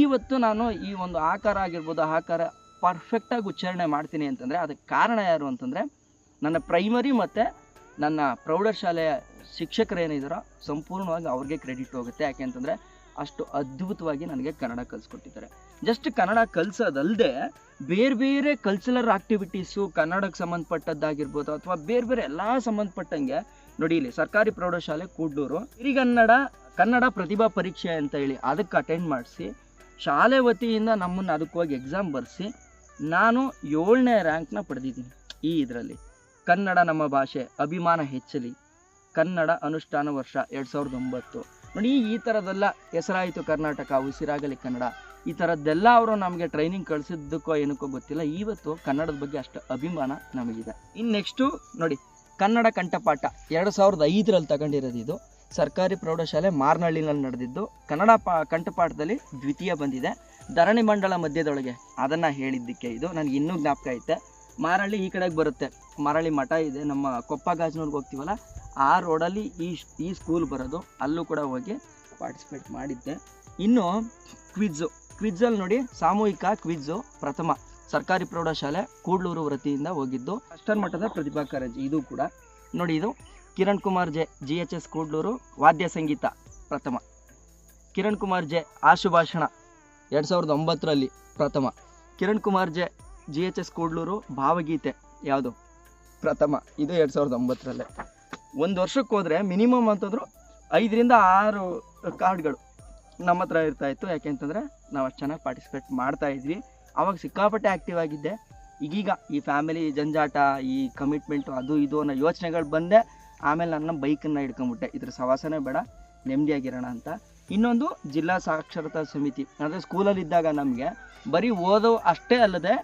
ಇವತ್ತು ನಾನು ಈ ಒಂದು ಆಕಾರ ಆಗಿರ್ಬೋದು, ಆಕಾರ ಪರ್ಫೆಕ್ಟಾಗಿ ಉಚ್ಚಾರಣೆ ಮಾಡ್ತೀನಿ ಅಂತಂದರೆ ಅದಕ್ಕೆ ಕಾರಣ ಯಾರು ಅಂತಂದರೆ ನನ್ನ ಪ್ರೈಮರಿ ಮತ್ತು ನನ್ನ ಪ್ರೌಢಶಾಲೆಯ ಶಿಕ್ಷಕರೇನಿದ್ದಾರೋ ಸಂಪೂರ್ಣವಾಗಿ ಅವ್ರಿಗೆ ಕ್ರೆಡಿಟ್ ಹೋಗುತ್ತೆ. ಯಾಕೆ ಅಂತಂದರೆ ಅಷ್ಟು ಅದ್ಭುತವಾಗಿ ನನಗೆ ಕನ್ನಡ ಕಲಿಸ್ಕೊಟ್ಟಿದ್ದಾರೆ. ಜಸ್ಟ್ ಕನ್ನಡ ಕಲಿಸೋದಲ್ಲದೆ ಬೇರೆ ಬೇರೆ ಕಲ್ಚರಲ್ ಆಕ್ಟಿವಿಟೀಸು ಕನ್ನಡಕ್ಕೆ ಸಂಬಂಧಪಟ್ಟದ್ದಾಗಿರ್ಬೋದು ಅಥವಾ ಬೇರೆ ಬೇರೆ ಎಲ್ಲ ಸಂಬಂಧಪಟ್ಟಂಗೆ ನೋಡಿ, ಇಲ್ಲಿ ಸರ್ಕಾರಿ ಪ್ರೌಢಶಾಲೆ ಕೂಡ್ಲೂರು ಕನ್ನಡ ಪ್ರತಿಭಾ ಪರೀಕ್ಷೆ ಅಂತ ಹೇಳಿ ಅದಕ್ಕೆ ಅಟೆಂಡ್ ಮಾಡಿಸಿ ಶಾಲೆ ವತಿಯಿಂದ ನಮ್ಮನ್ನು ಅದಕ್ಕೆ ಹೋಗಿ ಎಕ್ಸಾಮ್ ಬರೆಸಿ ನಾನು 7ನೇ ರ್ಯಾಂಕ್ನ ಪಡೆದಿದ್ದೀನಿ. ಈ ಇದರಲ್ಲಿ ಕನ್ನಡ ನಮ್ಮ ಭಾಷೆ ಅಭಿಮಾನ ಹೆಚ್ಚಲಿ, ಕನ್ನಡ ಅನುಷ್ಠಾನ ವರ್ಷ 2009 ನೋಡಿ. ಈ ಥರದ್ದೆಲ್ಲ ಹೆಸರಾಯಿತು ಕರ್ನಾಟಕ, ಉಸಿರಾಗಲಿ ಕನ್ನಡ, ಈ ಥರದ್ದೆಲ್ಲ ಅವರು ನಮಗೆ ಟ್ರೈನಿಂಗ್ ಕಳಿಸಿದ್ದಕ್ಕೋ ಏನಕ್ಕೋ ಗೊತ್ತಿಲ್ಲ, ಇವತ್ತು ಕನ್ನಡದ ಬಗ್ಗೆ ಅಷ್ಟು ಅಭಿಮಾನ ನಮಗಿದೆ. ಇನ್ನು ನೆಕ್ಸ್ಟು ನೋಡಿ, ಕನ್ನಡ ಕಂಠಪಾಠ 2005ರಲ್ಲಿ ತಗೊಂಡಿರೋದು. ಇದು ಸರ್ಕಾರಿ ಪ್ರೌಢಶಾಲೆ ಮಾರ್ನಹಳ್ಳಿನಲ್ಲಿ ನಡೆದಿದ್ದು. ಕನ್ನಡ ಕಂಠಪಾಠದಲ್ಲಿ ದ್ವಿತೀಯ ಬಂದಿದೆ. ಧರಣಿ ಮಂಡಲ ಮಧ್ಯದೊಳಗೆ ಅದನ್ನು ಹೇಳಿದ್ದಕ್ಕೆ ಇದು ನನಗೆ ಇನ್ನೂ ಜ್ಞಾಪಕ ಐತೆ. ಮಾರಳ್ಳಿ ಈ ಕಡೆಗೆ ಬರುತ್ತೆ, ಮಾರಳ್ಳಿ ಮಠ ಇದೆ, ನಮ್ಮ ಕೊಪ್ಪ ಗಾಜನೂರ್ಗೆ ಹೋಗ್ತೀವಲ್ಲ ಆ ರೋಡಲ್ಲಿ ಈ ಸ್ಕೂಲ್ ಬರೋದು, ಅಲ್ಲೂ ಕೂಡ ಹೋಗಿ ಪಾರ್ಟಿಸಿಪೇಟ್ ಮಾಡಿದ್ದೆ. ಇನ್ನು ಕ್ವಿಜ್ಜಲ್ಲಿ ನೋಡಿ, ಸಾಮೂಹಿಕ ಕ್ವಿಜ್ಜು ಪ್ರಥಮ ಸರ್ಕಾರಿ ಪ್ರೌಢಶಾಲೆ ಕೂಡ್ಲೂರು ವತಿಯಿಂದ ಹೋಗಿದ್ದು. ಅಷ್ಟರ ಮಟ್ಟದ ಪ್ರತಿಭಾ ಕಾರಂಜಿ ಇದು ಕೂಡ ನೋಡಿ. ಇದು ಕಿರಣ್ ಕುಮಾರ್ ಜೆ GHS ಕೂಡ್ಲೂರು ವಾದ್ಯ ಸಂಗೀತ ಪ್ರಥಮ, ಕಿರಣ್ ಕುಮಾರ್ ಜೆ ಆಶುಭಾಷಣ 2009ರಲ್ಲಿ ಪ್ರಥಮ, ಕಿರಣ್ ಕುಮಾರ್ ಜೆ GHS ಕೂಡ್ಲೂರು ಭಾವಗೀತೆ ಯಾವುದು ಪ್ರಥಮ, ಇದು 2009ರಲ್ಲೇ. ಒಂದು ವರ್ಷಕ್ಕೆ ಹೋದರೆ ಮಿನಿಮಮ್ ಅಂತಂದ್ರು 5ರಿಂದ 6 ಕಾರ್ಡ್ಗಳು ನಮ್ಮ ಹತ್ರ ಇರ್ತಾಯಿತ್ತು. ಯಾಕೆಂತಂದರೆ ನಾವು ಅಷ್ಟು ಚೆನ್ನಾಗಿ ಪಾರ್ಟಿಸಿಪೇಟ್ ಮಾಡ್ತಾಯಿದ್ವಿ. ಆವಾಗ ಸಿಕ್ಕಾಪಟ್ಟೆ ಆ್ಯಕ್ಟಿವ್ ಆಗಿದ್ದೆ. ಈಗೀಗ ಈ ಫ್ಯಾಮಿಲಿ ಜಂಜಾಟ, ಈ ಕಮಿಟ್ಮೆಂಟು, ಅದು ಇದು ಅನ್ನೋ ಯೋಚನೆಗಳು ಬಂದೆ. ಆಮೇಲೆ ನನ್ನ ಬೈಕನ್ನು ಹಿಡ್ಕೊಂಬಿಟ್ಟೆ, ಇದ್ರ ಸವಾಸನೇ ಬೇಡ, ನೆಮ್ಮದಿಯಾಗಿರೋಣ ಅಂತ. ಇನ್ನೊಂದು ಜಿಲ್ಲಾ ಸಾಕ್ಷರತಾ ಸಮಿತಿ, ಅಂದರೆ ಸ್ಕೂಲಲ್ಲಿದ್ದಾಗ ನಮಗೆ ಬರೀ ಓದೋ ಅಷ್ಟೇ ಅಲ್ಲದೆ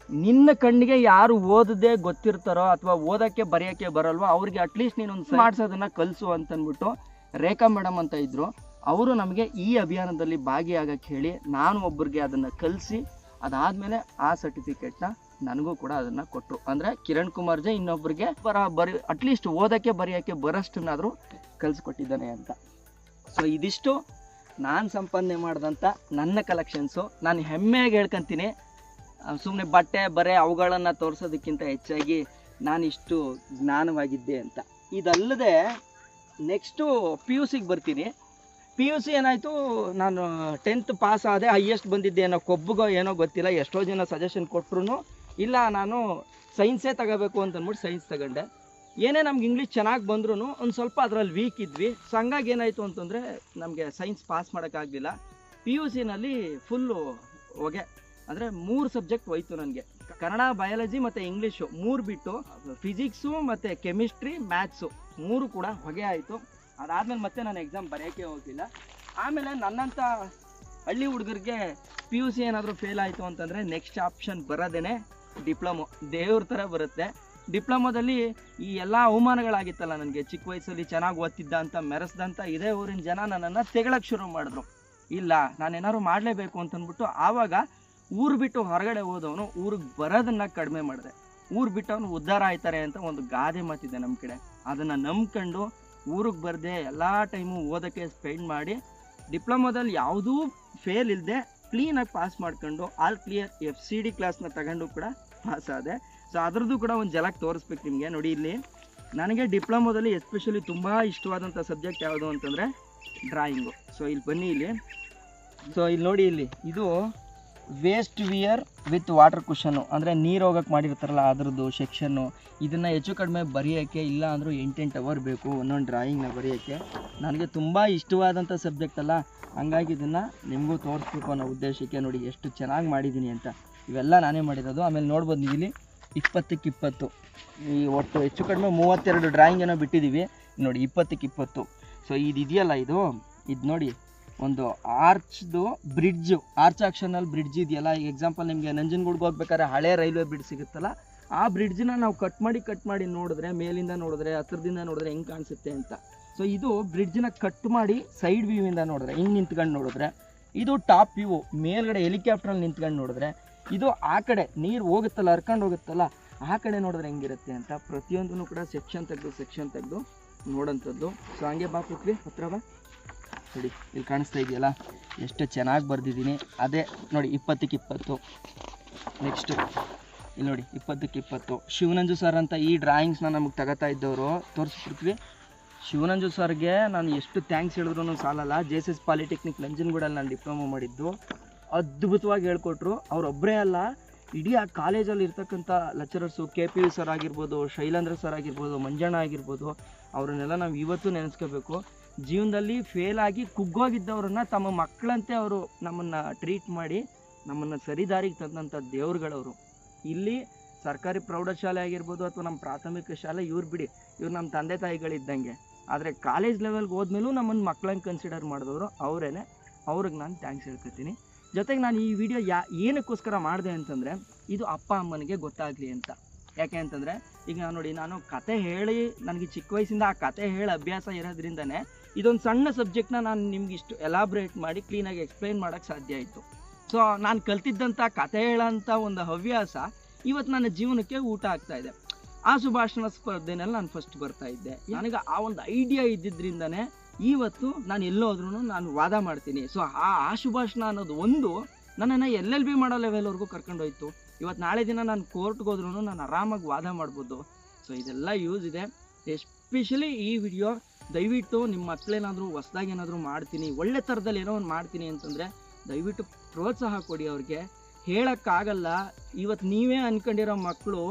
ನಿನ್ನ ಕಣ್ಣಿಗೆ ಯಾರು ಓದದೆ ಗೊತ್ತಿರ್ತಾರೋ ಅಥವಾ ಓದೋಕ್ಕೆ ಬರೆಯೋಕ್ಕೆ ಬರಲ್ವೋ ಅವ್ರಿಗೆ ಅಟ್ಲೀಸ್ಟ್ ನೀನೊಂದು ಮಾಡಿಸೋದನ್ನು ಕಲಿಸು ಅಂತಂದ್ಬಿಟ್ಟು ರೇಖಾ ಮೇಡಮ್ ಅಂತ ಇದ್ದರು. ಅವರು ನಮಗೆ ಈ ಅಭಿಯಾನದಲ್ಲಿ ಭಾಗಿಯಾಗಕ್ಕೆ ಹೇಳಿ ನಾನು ಒಬ್ಬರಿಗೆ ಅದನ್ನು ಕಲಿಸಿ ಅದಾದಮೇಲೆ ಆ ಸರ್ಟಿಫಿಕೇಟ್ನ ನನಗೂ ಕೂಡ ಅದನ್ನು ಕೊಟ್ಟರು. ಅಂದರೆ ಕಿರಣ್ ಕುಮಾರ್ ಜೆ ಇನ್ನೊಬ್ಬರಿಗೆ ಅಟ್ಲೀಸ್ಟ್ ಓದೋಕ್ಕೆ ಬರೆಯೋಕ್ಕೆ ಬರೋಷ್ಟನ್ನಾದರೂ ಕಲಿಸ್ಕೊಟ್ಟಿದ್ದಾನೆ ಅಂತ. ಸೊ ಇದಿಷ್ಟು ನಾನು ಸಂಪಾದನೆ ಮಾಡಿದಂಥ ನನ್ನ ಕಲೆಕ್ಷನ್ಸು. ನಾನು ಹೆಮ್ಮೆಯಾಗಿ ಹೇಳ್ಕೊತೀನಿ, ಸುಮ್ಮನೆ ಬಟ್ಟೆ ಬರೆ ಅವುಗಳನ್ನು ತೋರಿಸೋದಕ್ಕಿಂತ ಹೆಚ್ಚಾಗಿ ನಾನಿಷ್ಟು ಜ್ಞಾನವಾಗಿದ್ದೆ ಅಂತ. ಇದಲ್ಲದೆ ನೆಕ್ಸ್ಟು PUCಗೆ ಬರ್ತೀನಿ. PUC ಏನಾಯಿತು, ನಾನು 10th ಪಾಸ್ ಆದೆ, ಹೈಯೆಸ್ಟ್ ಬಂದಿದ್ದೆ ಏನೋ ಕೊಬ್ಬಗೋ ಏನೋ ಗೊತ್ತಿಲ್ಲ. ಎಷ್ಟೋ ಜನ ಸಜೆಷನ್ ಕೊಟ್ಟರು ಇಲ್ಲ ನಾನು ಸೈನ್ಸೇ ತಗೋಬೇಕು ಅಂತಂದ್ಬಿಟ್ಟು ಸೈನ್ಸ್ ತಗೊಂಡೆ. ಏನೇ ನಮ್ಗೆ ಇಂಗ್ಲೀಷ್ ಚೆನ್ನಾಗಿ ಬಂದ್ರೂ ಒಂದು ಸ್ವಲ್ಪ ಅದರಲ್ಲಿ ವೀಕ್ ಇದ್ವಿ. ಸೊ ಹಂಗಾಗಿ ಏನಾಯಿತು ಅಂತಂದರೆ ನಮಗೆ ಸೈನ್ಸ್ ಪಾಸ್ ಮಾಡೋಕ್ಕಾಗಲಿಲ್ಲ. PUCನಲ್ಲಿ ಫುಲ್ಲು ಹೊಗೆ, ಅಂದರೆ 3 ಸಬ್ಜೆಕ್ಟ್ ಹೋಯ್ತು ನನಗೆ. ಕನ್ನಡ, ಬಯಾಲಜಿ ಮತ್ತು ಇಂಗ್ಲೀಷು 3 ಬಿಟ್ಟು ಫಿಸಿಕ್ಸು ಮತ್ತು ಕೆಮಿಸ್ಟ್ರಿ, ಮ್ಯಾಥ್ಸು 3 ಕೂಡ ಹೊಗೆ ಆಯಿತು. ಅದಾದಮೇಲೆ ಮತ್ತೆ ನಾನು ಎಕ್ಸಾಮ್ ಬರೆಯೋಕ್ಕೆ ಹೋಗಿಲ್ಲ. ಆಮೇಲೆ ನನ್ನಂಥ ಹಳ್ಳಿ ಹುಡುಗರಿಗೆ PUC ಏನಾದರೂ ಫೇಲ್ ಆಯಿತು ಅಂತಂದರೆ ನೆಕ್ಸ್ಟ್ ಆಪ್ಷನ್ ಬರೋದೇ ಡಿಪ್ಲೊಮೊ. ದೇವ್ರ ಥರ ಬರುತ್ತೆ. ಡಿಪ್ಲೊಮೊದಲ್ಲಿ ಈ ಎಲ್ಲ ಅವಮಾನಗಳಾಗಿತ್ತಲ್ಲ, ನನಗೆ ಚಿಕ್ಕ ವಯಸ್ಸಲ್ಲಿ ಚೆನ್ನಾಗಿ ಓದ್ತಿದ್ದ ಅಂತ ಮೆರೆಸ್ದಂಥ ಇದೇ ಊರಿನ ಜನ ನನ್ನನ್ನು ತೆಗಳಕ್ಕೆ ಶುರು ಮಾಡಿದ್ರು. ಇಲ್ಲ ನಾನೇನಾದ್ರು ಮಾಡಲೇಬೇಕು ಅಂತಂದ್ಬಿಟ್ಟು ಆವಾಗ ಊರು ಬಿಟ್ಟು ಹೊರಗಡೆ ಹೋದವನು ಊರಿಗೆ ಬರೋದನ್ನು ಕಡಿಮೆ ಮಾಡಿದೆ. ಊರು ಬಿಟ್ಟವನು ಉದ್ಧಾರ ಆಯ್ತಾರೆ ಅಂತ ಒಂದು ಗಾದೆ ಮಾತಿದೆ ನಮ್ಮ ಕಡೆ. ಅದನ್ನು ನಂಬ್ಕೊಂಡು ಊರಿಗೆ ಬರದೆ ಎಲ್ಲ ಟೈಮು ಓದೋಕ್ಕೆ ಸ್ಪೆಂಡ್ ಮಾಡಿ ಡಿಪ್ಲೊಮೊದಲ್ಲಿ ಯಾವುದೂ ಫೇಲ್ ಇಲ್ಲದೆ ಕ್ಲೀನಾಗಿ ಪಾಸ್ ಮಾಡ್ಕೊಂಡು ಆಲ್ ಕ್ಲಿಯರ್ FCD ಕ್ಲಾಸ್ನ ತಗೊಂಡು ಕೂಡ ಪಾಸ್ ಆದೆ. ಸೊ ಅದರದ್ದು ಕೂಡ ಒಂದು ಜಲಕ್ಕೆ ತೋರಿಸ್ಬೇಕು ನಿಮಗೆ. ನೋಡಿ ಇಲ್ಲಿ ನನಗೆ ಡಿಪ್ಲೊಮೊದಲ್ಲಿ ಎಸ್ಪೆಷಲಿ ತುಂಬ ಇಷ್ಟವಾದಂಥ ಸಬ್ಜೆಕ್ಟ್ ಯಾವುದು ಅಂತಂದರೆ ಡ್ರಾಯಿಂಗು. ಸೊ ಇಲ್ಲಿ ಬನ್ನಿ, ಸೊ ಇಲ್ಲಿ ನೋಡಿ, ಇದು ವೇಸ್ಟ್ ವಿಯರ್ ವಿತ್ ವಾಟರ್ ಕುಷನ್ನು, ಅಂದರೆ ನೀರು ಹೋಗಕ್ಕೆ ಮಾಡಿರ್ತಾರಲ್ಲ ಅದರದ್ದು ಸೆಕ್ಷನ್ನು. ಇದನ್ನು ಹೆಚ್ಚು ಕಡಿಮೆ ಬರೆಯೋಕ್ಕೆ ಇಲ್ಲ ಅಂದರೂ 8 ಅವರ್ ಬೇಕು ಒಂದೊಂದು ಡ್ರಾಯಿಂಗ್ನ ಬರೆಯೋಕ್ಕೆ. ನನಗೆ ತುಂಬ ಇಷ್ಟವಾದಂಥ ಸಬ್ಜೆಕ್ಟ್ ಅಲ್ಲ, ಹಂಗಾಗಿ ಇದನ್ನು ನಿಮಗೂ ತೋರಿಸ್ಬೇಕು ಅನ್ನೋ ಉದ್ದೇಶಕ್ಕೆ. ನೋಡಿ ಎಷ್ಟು ಚೆನ್ನಾಗಿ ಮಾಡಿದ್ದೀನಿ ಅಂತ. ಇವೆಲ್ಲ ನಾನೇ ಮಾಡಿರೋದು. ಆಮೇಲೆ ನೋಡ್ಬೋದು ನೀವು ಇಲ್ಲಿ 20ಕ್ಕೆ 20 ಈ ಒಟ್ಟು ಹೆಚ್ಚು ಕಡಿಮೆ 32 ಡ್ರಾಯಿಂಗ್ ಏನೋ ಬಿಟ್ಟಿದ್ದೀವಿ ನೋಡಿ, 20ಕ್ಕೆ 20. ಸೊ ಇದೆಯಲ್ಲ ಇದು ನೋಡಿ, ಒಂದು ಆರ್ಚ್ದು ಬ್ರಿಡ್ಜು, ಆರ್ಚ್ ಆಕ್ಷನಲ್ಲಿ ಬ್ರಿಡ್ಜ್ ಇದೆಯಲ್ಲ. ಈಗ ಎಕ್ಸಾಂಪಲ್ ನಿಮಗೆ ನಂಜನಗೂಡ್ಗೆ ಹೋಗ್ಬೇಕಾದ್ರೆ ಹಳೆ ರೈಲ್ವೆ ಬ್ರಿಡ್ಜ್ ಸಿಗುತ್ತಲ್ಲ, ಆ ಬ್ರಿಡ್ಜನ್ನ ನಾವು ಕಟ್ ಮಾಡಿ ನೋಡಿದ್ರೆ, ಮೇಲಿಂದ ನೋಡಿದ್ರೆ, ಹತ್ರದಿಂದ ನೋಡಿದ್ರೆ ಹೆಂಗೆ ಕಾಣಿಸುತ್ತೆ ಅಂತ. ಸೊ ಇದು ಬ್ರಿಡ್ಜನ್ನ ಕಟ್ ಮಾಡಿ ಸೈಡ್ ವ್ಯೂವಿಂದ ನೋಡಿದ್ರೆ ಹಿಂಗೆ ನಿಂತ್ಕೊಂಡು ನೋಡಿದ್ರೆ, ಇದು ಟಾಪ್ ವ್ಯೂ ಮೇಲ್ಗಡೆ ಹೆಲಿಕಾಪ್ಟ್ರಲ್ಲಿ ನಿಂತ್ಕೊಂಡು ನೋಡಿದ್ರೆ, ಇದು ಆ ಕಡೆ ನೀರು ಹೋಗುತ್ತಲ್ಲ, ಹರ್ಕೊಂಡು ಹೋಗುತ್ತಲ್ಲ, ಆ ಕಡೆ ನೋಡಿದ್ರೆ ಹೆಂಗಿರುತ್ತೆ ಅಂತ ಪ್ರತಿಯೊಂದೂ ಕೂಡ ಸೆಕ್ಷನ್ ತೆಗೆದು ನೋಡೋಂಥದ್ದು. ಸೊ ಹಂಗೆ ಬಾ ಪೃಥ್ವಿ ಹತ್ರ ಬಾ. ನೋಡಿ ಇಲ್ಲಿ ಕಾಣಿಸ್ತಾ ಇದೆಯಲ್ಲ ಎಷ್ಟು ಚೆನ್ನಾಗಿ ಬರೆದಿದ್ದೀನಿ. ಅದೇ ನೋಡಿ 20ಕ್ಕೆ 20. ನೆಕ್ಸ್ಟು ಇಲ್ಲಿ ನೋಡಿ 20ಕ್ಕೆ 20 ಶಿವನಂಜು ಸರ್ ಅಂತ ಈ ಡ್ರಾಯಿಂಗ್ಸ್ನ ನಮಗೆ ತಗೋತಾ ಇದ್ದವರು ತೋರಿಸ್ಬಿಡ್ತೀವಿ. ಶಿವನಂಜು ಸರ್ಗೆ ನಾನು ಎಷ್ಟು ಥ್ಯಾಂಕ್ಸ್ ಹೇಳಿದ್ರು ಸಾಲಲ್ಲ. JSS ಪಾಲಿಟೆಕ್ನಿಕ್ ನಂಜನಗೂಡಲ್ಲಿ ನಾನು ಡಿಪ್ಲೊಮಾ ಮಾಡಿದ್ದು. ಅದ್ಭುತವಾಗಿ ಹೇಳ್ಕೊಟ್ರು. ಅವರೊಬ್ಬರೇ ಅಲ್ಲ, ಇಡೀ ಆ ಕಾಲೇಜಲ್ಲಿ ಇರ್ತಕ್ಕಂಥ ಲೆಕ್ಚರರ್ಸು KPV ಸರ್ ಆಗಿರ್ಬೋದು, ಶೈಲೇಂದ್ರ ಸರ್ ಆಗಿರ್ಬೋದು, ಮಂಜಣ್ಣ ಆಗಿರ್ಬೋದು, ಅವ್ರನ್ನೆಲ್ಲ ನಾವು ಇವತ್ತು ನೆನೆಸ್ಕೋಬೇಕು. ಜೀವನದಲ್ಲಿ ಫೇಲ್ ಆಗಿ ಕುಗ್ಗೋಗಿದ್ದವ್ರನ್ನ ತಮ್ಮ ಮಕ್ಕಳಂತೆ ಅವರು ನಮ್ಮನ್ನು ಟ್ರೀಟ್ ಮಾಡಿ ನಮ್ಮನ್ನು ಸರಿದಾರಿಗೆ ತಂದಂಥ ದೇವ್ರುಗಳವರು. ಇಲ್ಲಿ ಸರ್ಕಾರಿ ಪ್ರೌಢಶಾಲೆ ಆಗಿರ್ಬೋದು ಅಥವಾ ನಮ್ಮ ಪ್ರಾಥಮಿಕ ಶಾಲೆ, ಇವ್ರು ಬಿಡಿ, ಇವ್ರು ನಮ್ಮ ತಂದೆ ತಾಯಿಗಳಿದ್ದಂಗೆ. ಆದರೆ ಕಾಲೇಜ್ ಲೆವೆಲ್ಗೆ ಹೋದ್ಮೇಲೂ ನಮ್ಮನ್ನು ಮಕ್ಕಳಂಗೆ ಕನ್ಸಿಡರ್ ಮಾಡಿದವರು ಅವರೇನೆ. ಅವ್ರಿಗೆ ನಾನು ಥ್ಯಾಂಕ್ಸ್ ಹೇಳ್ಕೊತೀನಿ. ಜೊತೆಗೆ ನಾನು ಈ ವಿಡಿಯೋ ಏನಕ್ಕೋಸ್ಕರ ಮಾಡಿದೆ ಅಂತಂದರೆ, ಇದು ಅಪ್ಪ ಅಮ್ಮನಿಗೆ ಗೊತ್ತಾಗಲಿ ಅಂತ. ಯಾಕೆ ಅಂತಂದರೆ ಈಗ ನಾನು ಕತೆ ಹೇಳಿ, ನನಗೆ ಚಿಕ್ಕ ವಯಸ್ಸಿಂದ ಆ ಕತೆ ಹೇಳಿ ಅಭ್ಯಾಸ ಇರೋದ್ರಿಂದನೇ ಇದೊಂದು ಸಣ್ಣ ಸಬ್ಜೆಕ್ಟ್ನ ನಾನು ನಿಮ್ಗೆ ಇಷ್ಟು ಎಲಾಬ್ರೇಟ್ ಮಾಡಿ ಕ್ಲೀನಾಗಿ ಎಕ್ಸ್ಪ್ಲೈನ್ ಮಾಡೋಕ್ಕೆ ಸಾಧ್ಯ ಆಯಿತು. ಸೊ ನಾನು ಕಲ್ತಿದ್ದಂಥ ಕತೆ ಹೇಳೋಂಥ ಒಂದು ಹವ್ಯಾಸ ಇವತ್ತು ನನ್ನ ಜೀವನಕ್ಕೆ ಊಟ ಆಗ್ತಾ ಇದೆ. ಆ ಸುಭಾಷಣ ಸ್ಪರ್ಧೆನಲ್ಲಿ ನಾನು ಫಸ್ಟ್ ಬರ್ತಾ ಇದ್ದೆ. ನನಗೆ ಆ ಒಂದು ಐಡಿಯಾ ಇದ್ದಿದ್ದರಿಂದನೇ ಇವತ್ತು ನಾನು ಎಲ್ಲೋದ್ರೂ ನಾನು ವಾದ ಮಾಡ್ತೀನಿ. ಸೊ ಆ ಶುಭಾಷಣ ಅನ್ನೋದು ಒಂದು ನನ್ನನ್ನು LLB ಮಾಡೋ ಲೆವೆಲ್ವರೆಗೂ ಕರ್ಕೊಂಡೋಯ್ತು. ಇವತ್ತು ನಾಳೆ ದಿನ ನಾನು ಕೋರ್ಟ್ಗೆ ಹೋದ್ರೂ ನಾನು ಆರಾಮಾಗಿ ವಾದ ಮಾಡ್ಬೋದು. ಸೊ ಇದೆಲ್ಲ ಯೂಸ್ ಇದೆ. ಎಸ್ಪೆಷಲಿ ಈ ವಿಡಿಯೋ ದಯವಿಟ್ಟು ನಿಮ್ಮ ಮಕ್ಕಳೇನಾದರೂ ಹೊಸ್ದಾಗಿ ಏನಾದರೂ ಮಾಡ್ತೀನಿ, ಒಳ್ಳೆ ಥರದಲ್ಲಿ ಏನೋ ಒಂದು ಮಾಡ್ತೀನಿ ಅಂತಂದರೆ ದಯವಿಟ್ಟು ಪ್ರೋತ್ಸಾಹ ಕೊಡಿ. ಅವ್ರಿಗೆ ಹೇಳೋಕ್ಕಾಗಲ್ಲ. ಇವತ್ತು ನೀವೇ ಅಂದ್ಕೊಂಡಿರೋ ಮಕ್ಕಳು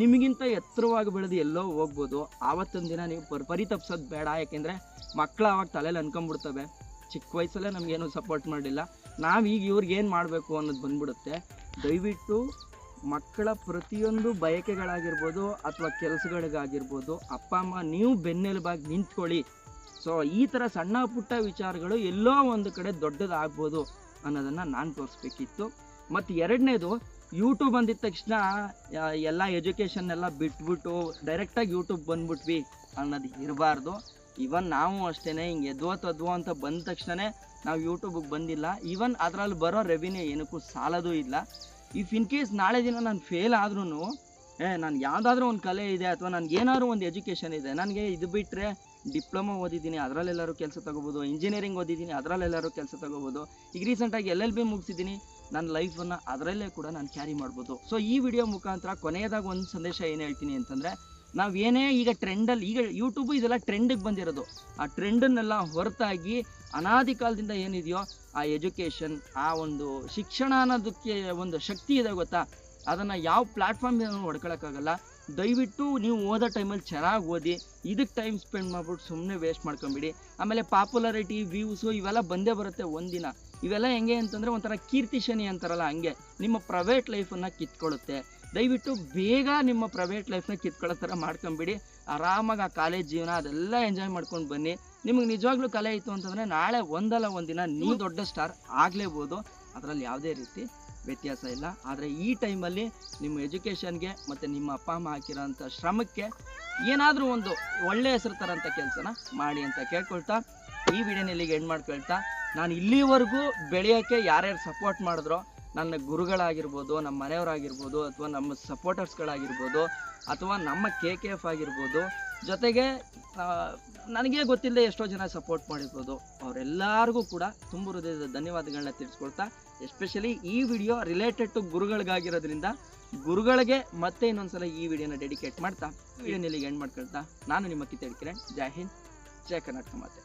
ನಿಮಗಿಂತ ಎತ್ತರವಾಗಿ ಬೆಳೆದು ಎಲ್ಲೋ ಹೋಗ್ಬೋದು. ಆವತ್ತೊಂದು ದಿನ ನೀವು ಪರಿತಪ್ಸೋದು ಬೇಡ. ಯಾಕೆಂದರೆ ಮಕ್ಕಳು ಆವಾಗ ತಲೆಯಲ್ಲಿ ಅನ್ಕೊಂಡ್ಬಿಡ್ತವೆ, ಚಿಕ್ಕ ವಯಸ್ಸಲ್ಲೇ ನಮಗೇನು ಸಪೋರ್ಟ್ ಮಾಡಲಿಲ್ಲ, ನಾವೀಗ ಇವ್ರಿಗೇನು ಮಾಡಬೇಕು ಅನ್ನೋದು ಬಂದ್ಬಿಡುತ್ತೆ. ದಯವಿಟ್ಟು ಮಕ್ಕಳ ಪ್ರತಿಯೊಂದು ಬಯಕೆಗಳಾಗಿರ್ಬೋದು ಅಥವಾ ಕೆಲಸಗಳಿಗಾಗಿರ್ಬೋದು ಅಪ್ಪ ಅಮ್ಮ ನೀವು ಬೆನ್ನೆಲುಬಾಗಿ ನಿಂತ್ಕೊಳ್ಳಿ. ಸೊ ಈ ಥರ ಸಣ್ಣ ಪುಟ್ಟ ವಿಚಾರಗಳು ಎಲ್ಲೋ ಒಂದು ಕಡೆ ದೊಡ್ಡದಾಗ್ಬೋದು ಅನ್ನೋದನ್ನು ನಾನು ತೋರಿಸ್ಬೇಕಿತ್ತು. ಮತ್ತು ಎರಡನೇದು, ಯೂಟ್ಯೂಬ್ ಬಂದಿದ್ದ ತಕ್ಷಣ ಎಲ್ಲ ಎಜುಕೇಷನ್ನೆಲ್ಲ ಬಿಟ್ಬಿಟ್ಟು ಡೈರೆಕ್ಟಾಗಿ ಯೂಟ್ಯೂಬ್ ಬಂದ್ಬಿಟ್ವಿ ಅನ್ನೋದು ಇರಬಾರ್ದು. ಈವನ್ ನಾವು ಅಷ್ಟೇ ಹಿಂಗೆ ಎದ್ವೋ ಅಂತ ಬಂದ ತಕ್ಷಣವೇ ನಾವು ಯೂಟ್ಯೂಬಿಗೆ ಬಂದಿಲ್ಲ. ಈವನ್ ಅದರಲ್ಲಿ ಬರೋ ರೆವಿನ್ಯೂ ಏನಕ್ಕೂ ಸಾಲೋದು ಇಲ್ಲ. ಇಫ್ ಇನ್ ಕೇಸ್ ನಾಳೆ ದಿನ ನಾನು ಫೇಲ್ ಆದ್ರೂ ನಾನು ಯಾವುದಾದ್ರೂ ಒಂದು ಕಲೆ ಇದೆ ಅಥವಾ ನನಗೇನಾದ್ರು ಒಂದು ಎಜುಕೇಷನ್ ಇದೆ, ನನಗೆ ಇದು ಬಿಟ್ಟರೆ ಡಿಪ್ಲೊಮಾ ಓದಿದ್ದೀನಿ, ಅದರಲ್ಲೆಲ್ಲರೂ ಕೆಲಸ ತಗೋಬೋದು, ಇಂಜಿನಿಯರಿಂಗ್ ಓದಿದ್ದೀನಿ, ಅದರಲ್ಲೆಲ್ಲರೂ ಕೆಲಸ ತಗೋಬೋದು, ಈಗ ರೀಸೆಂಟಾಗಿ LLB ಮುಗಿಸಿದ್ದೀನಿ, ನನ್ನ ಲೈಫನ್ನು ಅದರಲ್ಲೇ ಕೂಡ ನಾನು ಕ್ಯಾರಿ ಮಾಡ್ಬೋದು. ಸೊ ಈ ವಿಡಿಯೋ ಮುಖಾಂತರ ಕೊನೆಯದಾಗ ಒಂದು ಸಂದೇಶ ಏನು ಹೇಳ್ತೀನಿ ಅಂತಂದರೆ, ನಾವೇನೇ ಈಗ ಟ್ರೆಂಡಲ್ಲಿ, ಈಗ ಯೂಟ್ಯೂಬು ಇದೆಲ್ಲ ಟ್ರೆಂಡಿಗೆ ಬಂದಿರೋದು, ಆ ಟ್ರೆಂಡನ್ನೆಲ್ಲ ಹೊರತಾಗಿ ಅನಾದಿ ಕಾಲದಿಂದ ಏನಿದೆಯೋ ಆ ಎಜುಕೇಷನ್, ಆ ಒಂದು ಶಿಕ್ಷಣ ಅನ್ನೋದಕ್ಕೆ ಒಂದು ಶಕ್ತಿ ಇದೆ ಗೊತ್ತಾ, ಅದನ್ನು ಯಾವ ಪ್ಲ್ಯಾಟ್ಫಾರ್ಮ್ ಹೊಡ್ಕೊಳಕ್ಕಾಗಲ್ಲ. ದಯವಿಟ್ಟು ನೀವು ಓದೋ ಟೈಮಲ್ಲಿ ಚೆನ್ನಾಗಿ ಓದಿ, ಇದಕ್ಕೆ ಟೈಮ್ ಸ್ಪೆಂಡ್ ಮಾಡ್ಬಿಟ್ಟು ಸುಮ್ಮನೆ ವೇಸ್ಟ್ ಮಾಡ್ಕೊಂಬಿಡಿ. ಆಮೇಲೆ ಪಾಪ್ಯುಲಾರಿಟಿ, ವ್ಯೂಸು ಇವೆಲ್ಲ ಬಂದೇ ಬರುತ್ತೆ ಒಂದಿನ. ಇವೆಲ್ಲ ಹೆಂಗೆ ಅಂತಂದರೆ ಒಂಥರ ಕೀರ್ತಿ ಶನಿ ಅಂತಾರಲ್ಲ, ಹಂಗೆ ನಿಮ್ಮ ಪ್ರೈವೇಟ್ ಲೈಫನ್ನು ಕಿತ್ಕೊಳ್ಳುತ್ತೆ. ದಯವಿಟ್ಟು ಬೇಗ ನಿಮ್ಮ ಪ್ರೈವೇಟ್ ಲೈಫ್ನ ಕಿತ್ಕೊಳ್ಳೋ ಥರ ಮಾಡ್ಕೊಂಬಿಡಿ. ಆರಾಮಾಗಿ ಆ ಕಾಲೇಜ್ ಜೀವನ ಅದೆಲ್ಲ ಎಂಜಾಯ್ ಮಾಡ್ಕೊಂಡು ಬನ್ನಿ. ನಿಮಗೆ ನಿಜವಾಗ್ಲೂ ಕಲೆ ಇತ್ತು ಅಂತಂದರೆ ನಾಳೆ ಒಂದಲ್ಲ ಒಂದಿನ ನೀವು ದೊಡ್ಡ ಸ್ಟಾರ್ ಆಗಲೇಬೋದು, ಅದರಲ್ಲಿ ಯಾವುದೇ ರೀತಿ ವ್ಯತ್ಯಾಸ ಇಲ್ಲ. ಆದರೆ ಈ ಟೈಮಲ್ಲಿ ನಿಮ್ಮ ಎಜುಕೇಷನ್ಗೆ ಮತ್ತು ನಿಮ್ಮ ಅಪ್ಪ ಅಮ್ಮ ಹಾಕಿರೋಂಥ ಶ್ರಮಕ್ಕೆ ಏನಾದರೂ ಒಂದು ಒಳ್ಳೆಯ ಹೆಸರು ತರೋಂಥ ಕೆಲಸನ ಮಾಡಿ ಅಂತ ಕೇಳ್ಕೊಳ್ತಾ ಈ ವಿಡಿಯೋನ ಇಲ್ಲಿಗೆ ಎಂಡ್ ಮಾಡ್ಕೊಳ್ತಾ, ನಾನು ಇಲ್ಲಿವರೆಗೂ ಬೆಳೆಯೋಕ್ಕೆ ಯಾರ್ಯಾರು ಸಪೋರ್ಟ್ ಮಾಡಿದ್ರೋ, ನನ್ನ ಗುರುಗಳಾಗಿರ್ಬೋದು, ನಮ್ಮ ಮನೆಯವರಾಗಿರ್ಬೋದು, ಅಥವಾ ನಮ್ಮ ಸಪೋರ್ಟರ್ಸ್ಗಳಾಗಿರ್ಬೋದು, ಅಥವಾ ನಮ್ಮ KKF ಆಗಿರ್ಬೋದು, ಜೊತೆಗೆ ನನಗೆ ಗೊತ್ತಿಲ್ಲದೆ ಎಷ್ಟೋ ಜನ ಸಪೋರ್ಟ್ ಮಾಡಿರ್ಬೋದು, ಅವರೆಲ್ಲರಿಗೂ ಕೂಡ ತುಂಬ ಹೃದಯದ ಧನ್ಯವಾದಗಳನ್ನ ತಿಳಿಸ್ಕೊಳ್ತಾ, ಎಸ್ಪೆಷಲಿ ಈ ವಿಡಿಯೋ ರಿಲೇಟೆಡ್ ಟು ಗುರುಗಳಿಗಾಗಿರೋದ್ರಿಂದ ಗುರುಗಳಿಗೆ ಮತ್ತೆ ಇನ್ನೊಂದ್ಸಲ ಈ ವಿಡಿಯೋನ ಡೆಡಿಕೇಟ್ ಮಾಡ್ತಾ ವಿಡಿಯೋನ ಇಲ್ಲಿಗೆ ಎಂಡ್ ಮಾಡ್ಕೊಳ್ತಾ, ನಾನು ನಿಮ್ಮ ಕಿತ್ತೂರು ಕಿರಣ್. ಜೈ ಹಿಂದ್, ಜೈ ಕರ್ನಾಟಕ ಮಾತೆ.